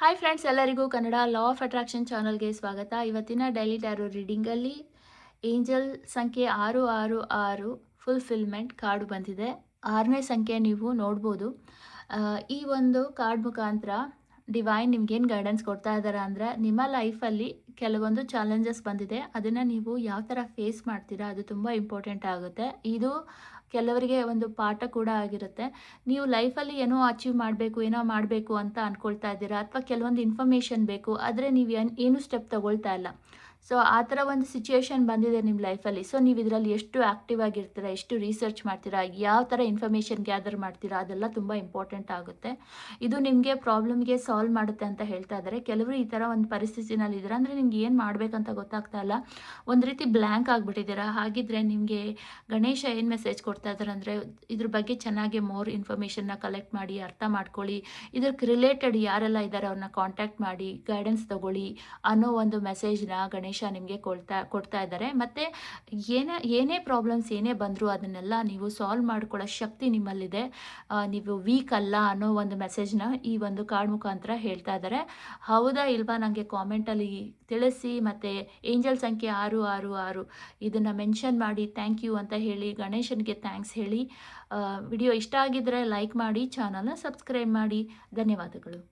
Hi friends, ಎಲ್ಲರಿಗೂ Kannada law of attraction ಚಾನಲ್ಗೆ ಸ್ವಾಗತ. ಇವತ್ತಿನ ಡೈಲಿ ಟ್ಯಾರೋ ರೀಡಿಂಗಲ್ಲಿ ಏಂಜಲ್ ಸಂಖ್ಯೆ 666 ಫುಲ್ಫಿಲ್ಮೆಂಟ್ ಕಾರ್ಡು ಬಂದಿದೆ. 6ನೇ ಸಂಖ್ಯೆ ನೀವು ನೋಡ್ಬೋದು. ಈ ಒಂದು ಕಾರ್ಡ್ ಮುಖಾಂತರ ಡಿವೈನ್ ನಿಮ್ಗೇನು ಗೈಡೆನ್ಸ್ ಕೊಡ್ತಾ ಇದ್ದಾರೆ ಅಂದರೆ, ನಿಮ್ಮ ಲೈಫಲ್ಲಿ ಕೆಲವೊಂದು ಚಾಲೆಂಜಸ್ ಬಂದಿದೆ. ಅದನ್ನು ನೀವು ಯಾವ ಥರ ಫೇಸ್ ಮಾಡ್ತೀರಾ ಅದು ತುಂಬ ಇಂಪಾರ್ಟೆಂಟ್ ಆಗುತ್ತೆ. ಇದು ಕೆಲವರಿಗೆ ಒಂದು ಪಾಠ ಕೂಡ ಆಗಿರುತ್ತೆ. ನೀವು ಲೈಫಲ್ಲಿ ಏನೋ ಅಚೀವ್ ಮಾಡಬೇಕು ಅಂತ ಅಂದ್ಕೊಳ್ತಾ ಇದ್ದೀರಾ, ಅಥವಾ ಕೆಲವೊಂದು ಇನ್ಫಾರ್ಮೇಷನ್ ಬೇಕು, ಆದರೆ ನೀವು ಏನು ಸ್ಟೆಪ್ ತಗೊಳ್ತಾ ಇಲ್ಲ. ಸೊ ಆ ಥರ ಒಂದು ಸಿಚುಯೇಷನ್ ಬಂದಿದೆ ನಿಮ್ಮ ಲೈಫಲ್ಲಿ. ಸೊ ನೀವು ಇದರಲ್ಲಿ ಎಷ್ಟು ಆ್ಯಕ್ಟಿವ್ ಆಗಿರ್ತೀರಾ, ಎಷ್ಟು ರಿಸರ್ಚ್ ಮಾಡ್ತೀರಾ, ಯಾವ ಥರ ಇನ್ಫಾರ್ಮೇಷನ್ ಗ್ಯಾದರ್ ಮಾಡ್ತೀರಾ, ಅದೆಲ್ಲ ತುಂಬ ಇಂಪಾರ್ಟೆಂಟ್ ಆಗುತ್ತೆ. ಇದು ನಿಮಗೆ ಪ್ರಾಬ್ಲಮ್ಗೆ ಸಾಲ್ವ್ ಮಾಡುತ್ತೆ ಅಂತ ಹೇಳ್ತಾ ಇದ್ದಾರೆ. ಕೆಲವರು ಈ ಥರ ಒಂದು ಪರಿಸ್ಥಿತಿನಲ್ಲಿ ಇದ್ದೀರಾ ಅಂದರೆ ನಿಮ್ಗೆ ಏನು ಮಾಡಬೇಕಂತ ಗೊತ್ತಾಗ್ತಾ ಇಲ್ಲ, ಒಂದು ರೀತಿ ಬ್ಲ್ಯಾಂಕ್ ಆಗಿಬಿಟ್ಟಿದ್ದೀರಾ. ಹಾಗಿದ್ರೆ ನಿಮಗೆ ಗಣೇಶ ಏನು ಮೆಸೇಜ್ ಕೊಡ್ತಾ ಇದ್ದಾರೆ ಅಂದರೆ, ಇದ್ರ ಬಗ್ಗೆ ಚೆನ್ನಾಗಿ ಮೋರ್ ಇನ್ಫಾರ್ಮೇಷನ್ನ ಕಲೆಕ್ಟ್ ಮಾಡಿ, ಅರ್ಥ ಮಾಡ್ಕೊಳ್ಳಿ, ಇದಕ್ಕೆ ರಿಲೇಟೆಡ್ ಯಾರೆಲ್ಲ ಇದ್ದಾರೆ ಅವ್ರನ್ನ ಕಾಂಟ್ಯಾಕ್ಟ್ ಮಾಡಿ, ಗೈಡೆನ್ಸ್ ತಗೊಳ್ಳಿ ಅನ್ನೋ ಒಂದು ಮೆಸೇಜ್ನ ಗಣೇಶ ನಿಮಗೆ ಕೊಡ್ತಾ ಇದ್ದಾರೆ. ಮತ್ತು ಏನೇ ಪ್ರಾಬ್ಲಮ್ಸ್ ಏನೇ ಬಂದರೂ ಅದನ್ನೆಲ್ಲ ನೀವು ಸಾಲ್ವ್ ಮಾಡ್ಕೊಳ್ಳೋ ಶಕ್ತಿ ನಿಮ್ಮಲ್ಲಿದೆ. ನೀವು ವೀಕ್ ಅಲ್ಲ ಅನ್ನೋ ಒಂದು ಮೆಸೇಜ್ನ ಈ ಒಂದು ಕಾರ್ಡ್ ಮುಖಾಂತರ ಹೇಳ್ತಾ ಇದ್ದಾರೆ. ಹೌದಾ ಇಲ್ವಾ ನನಗೆ ಕಾಮೆಂಟಲ್ಲಿ ತಿಳಿಸಿ. ಮತ್ತು ಏಂಜಲ್ ಸಂಖ್ಯೆ 666 ಇದನ್ನು ಮೆನ್ಷನ್ ಮಾಡಿ ಥ್ಯಾಂಕ್ ಯು ಅಂತ ಹೇಳಿ ಗಣೇಶನಿಗೆ ಥ್ಯಾಂಕ್ಸ್ ಹೇಳಿ. ವಿಡಿಯೋ ಇಷ್ಟ ಆಗಿದ್ದರೆ ಲೈಕ್ ಮಾಡಿ, ಚಾನಲ್ನ ಸಬ್ಸ್ಕ್ರೈಬ್ ಮಾಡಿ. ಧನ್ಯವಾದಗಳು.